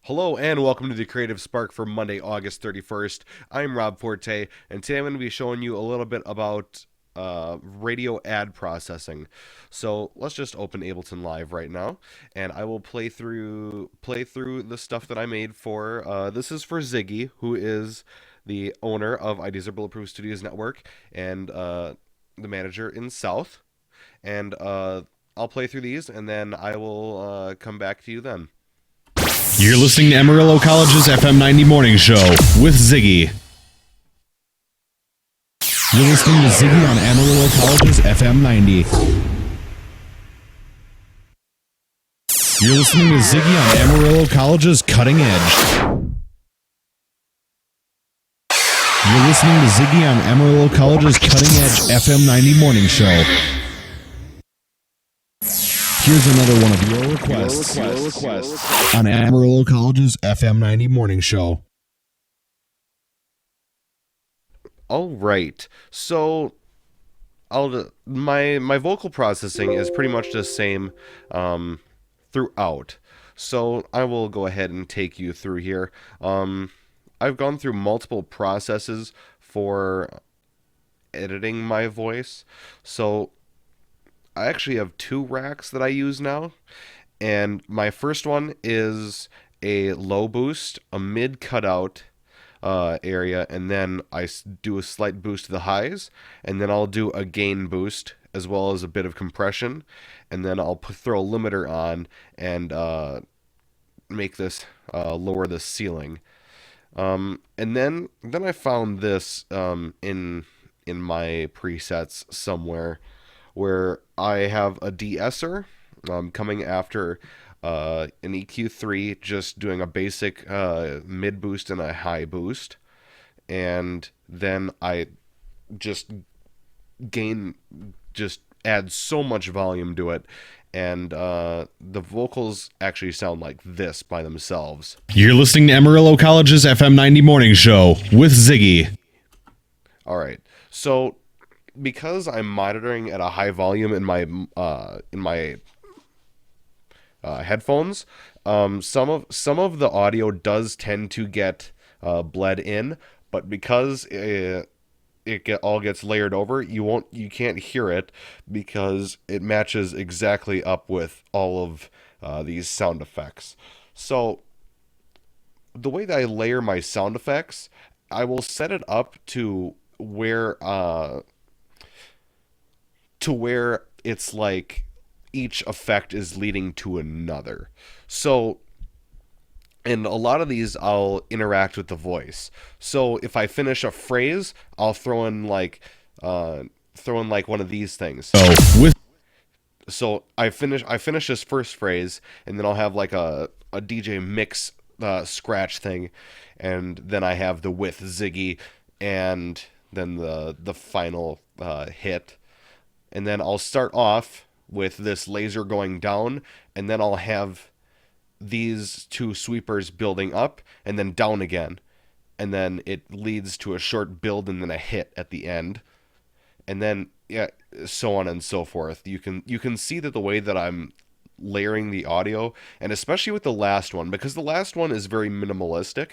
Hello and welcome to the Creative Spark for Monday, August 31st. I'm Rob Forte, and today I'm going to be showing you a little bit about radio ad processing. So let's just open Ableton Live right now, and I will play through the stuff that I made for. This is for Ziggy, who is the owner of Ideas Are Bulletproof Studios Network and the manager in South. And I'll play through these, and then I will come back to you then. You're listening to Amarillo College's FM 90 Morning Show with Ziggy. You're listening to Ziggy on Amarillo College's FM 90. You're listening to Ziggy on Amarillo College's Cutting Edge. You're listening to Ziggy on Amarillo College's Cutting Edge FM 90 Morning Show. Here's another one of your requests on Amarillo College's FM 90 Morning Show. All right. So my vocal processing is pretty much the same throughout. So I will go ahead and take you through here. I've gone through multiple processes for editing my voice. So I actually have two racks that I use now. And my first one is a low boost, a mid cutout area, and then I do a slight boost to the highs, and then I'll do a gain boost as well as a bit of compression, and then I'll throw a limiter on and make this lower the ceiling. And then I found this in my presets somewhere where I have a de-esser coming after an EQ3, just doing a basic mid boost and a high boost, and then I just add so much volume to it, and the vocals actually sound like this by themselves. You're listening to Amarillo College's FM 90 Morning Show with Ziggy. All right, so because I'm monitoring at a high volume in my headphones, some of the audio does tend to get bled in, but because all gets layered over, you can't hear it because it matches exactly up with all of these sound effects. So the way that I layer my sound effects, I will set it up to where it's like each effect is leading to another. So, and a lot of these I'll interact with the voice. So if I finish a phrase, I'll throw in like one of these things. So I finish this first phrase, and then I'll have like a DJ mix scratch thing, and then I have the with Ziggy, and then the final hit. And then I'll start off with this laser going down, and then I'll have these two sweepers building up and then down again. And then it leads to a short build and then a hit at the end. And then so on and so forth. You can see that the way that I'm layering the audio, and especially with the last one, because the last one is very minimalistic.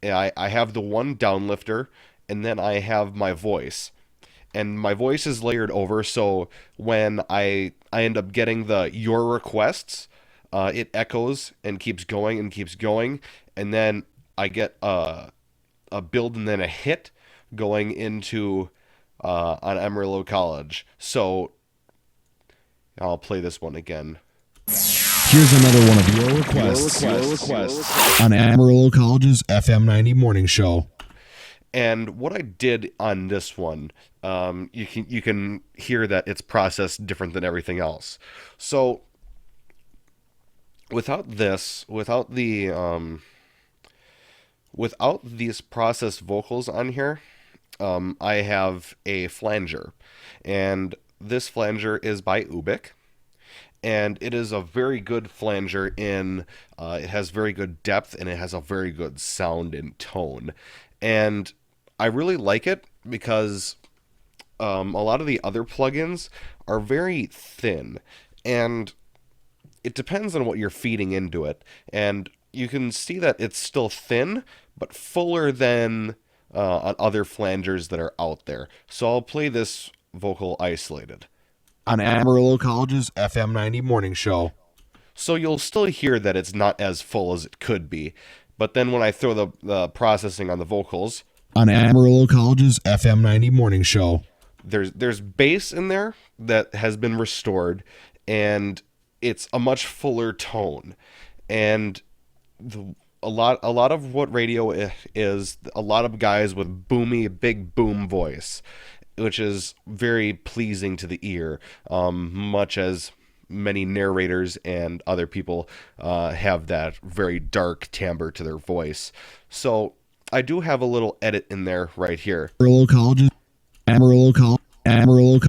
I have the one downlifter, and then I have my voice. And my voice is layered over, so when I end up getting the your requests, it echoes and keeps going, and then I get a build and then a hit going into on Amarillo College. So I'll play this one again. Here's another one of your requests on Amarillo College's FM 90 Morning Show. And what I did on this one, you can hear that it's processed different than everything else. So without these processed vocals on here, I have a flanger, and this flanger is by Ubik. And it is a very good flanger it has very good depth, and it has a very good sound and tone. And I really like it because a lot of the other plugins are very thin, and it depends on what you're feeding into it. And you can see that it's still thin, but fuller than on other flangers that are out there. So I'll play this vocal isolated. On Amarillo College's FM 90 morning show. So you'll still hear that it's not as full as it could be. But then when I throw the processing on the vocals, On Amarillo College's FM 90 morning show. there's bass in there that has been restored, and it's a much fuller tone. And a lot of what radio is a lot of guys with big boom voice, which is very pleasing to the ear, much as many narrators and other people have that very dark timbre to their voice. So I do have a little edit in there right here. Amarillo College's Amarillo.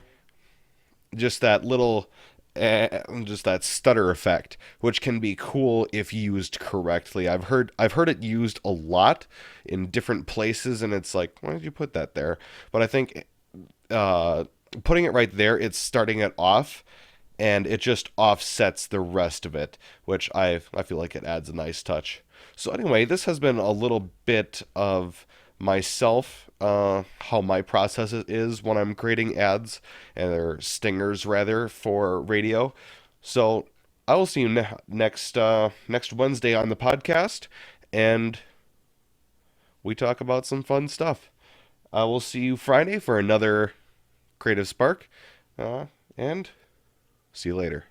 Just that little just that stutter effect, which can be cool if used correctly. I've heard it used a lot in different places, and it's like, why did you put that there? But I think putting it right there, it's starting it off, and it just offsets the rest of it, which I feel like it adds a nice touch. So anyway, this has been a little bit of myself, how my process is when I'm creating ads, or stingers rather, for radio. So I will see you next Wednesday on the podcast, and we talk about some fun stuff. I will see you Friday for another Creative Spark, and see you later.